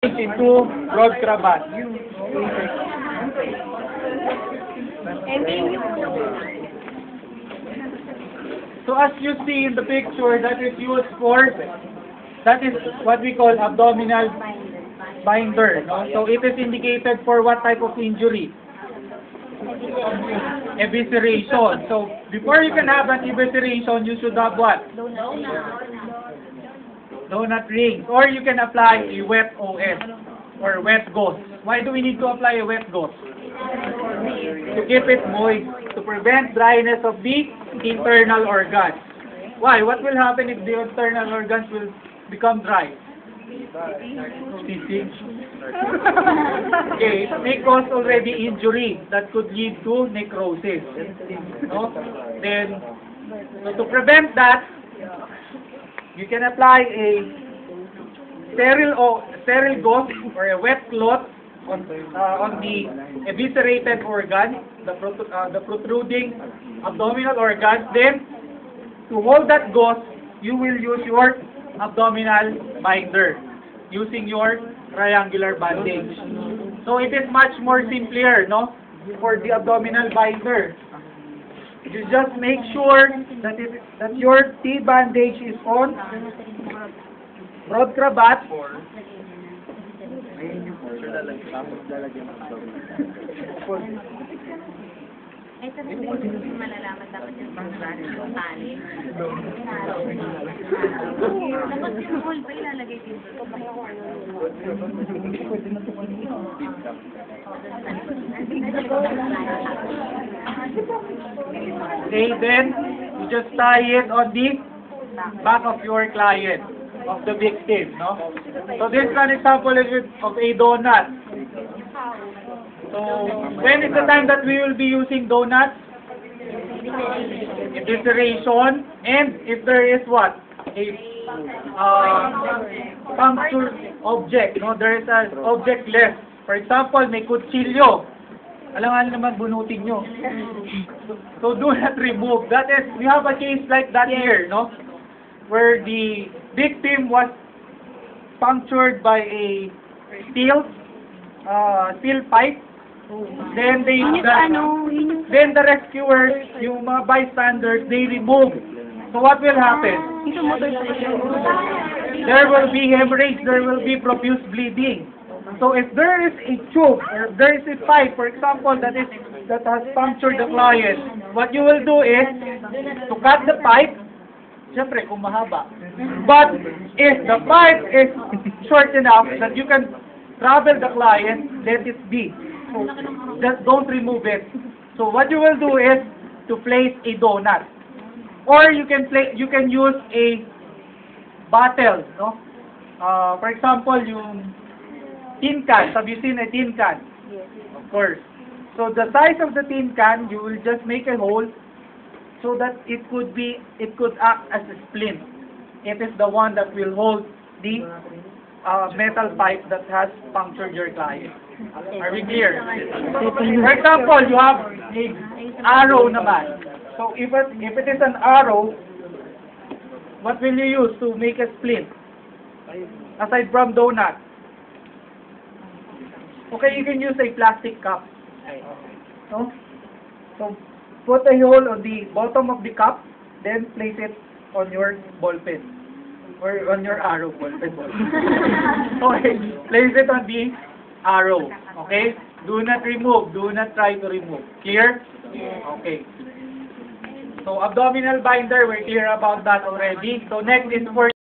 into broad cravat. So as you see in the picture, that is used for, that is what we call abdominal binder. No? So it is indicated for what type of injury? Evisceration. So before you can have an evisceration, you should have what? Donut rings. Or you can apply a wet OS or wet gauze. Why do we need to apply a wet gauze? To keep it moist, to prevent dryness of the internal organs. Why? What will happen if the internal organs will become dry? Stitching. Okay, it may cause already injury that could lead to necrosis. No? Then, so to prevent that, you can apply a sterile gauze or a wet cloth on the eviscerated organ, the protruding abdominal organ. Then, to hold that gauze, you will use your abdominal binder using your triangular bandage. So it is much more simpler, no, for the abdominal binder. You just make sure that your T bandage is on broad cravat. Ito rin yung malalaman dapat yung pang-brand yung tali. Dapat yung hole pa ilalagay dito. Okay, then you just tie it on the back of your client, of the victim, no? So this is an example of a donut. So when is the time that we will be using donuts? Evisceration, and if there is what? A punctured object, no? There is an object left. For example, may kutsilyo. Alam naman bunutin nyo. So do not remove. That is, we have a case like that here, no? Where the victim was punctured by a steel pipe. Then then the rescuers, yung mga bystanders, they remove. So what will happen? There will be hemorrhage, there will be profuse bleeding. So if there is a tube, or if there is a pipe, for example, that has punctured the client, what you will do is to cut the pipe. Siyempre, kung mahaba. But if the pipe is short enough that you can travel the client, let it be. So just don't remove it. So what you will do is to place a donut, or you can use a bottle, no? For example, yung tin can. Have you seen a tin can? Yes. Of course. So the size of the tin can, you will just make a hole so that it could act as a splint. It is the one that will hold the metal pipe that has punctured your client. Are we clear? For example, you have an arrow naman. So if it is an arrow, what will you use to make a splint? Aside from donut. Okay, you can use a plastic cup. No? So put a hole on the bottom of the cup, then place it on your ball pen. Or on your arrow, ball pen. Okay, place it on the arrow. Okay? Do not remove. Do not try to remove. Clear? Okay. So abdominal binder, we're clear about that already. So next is for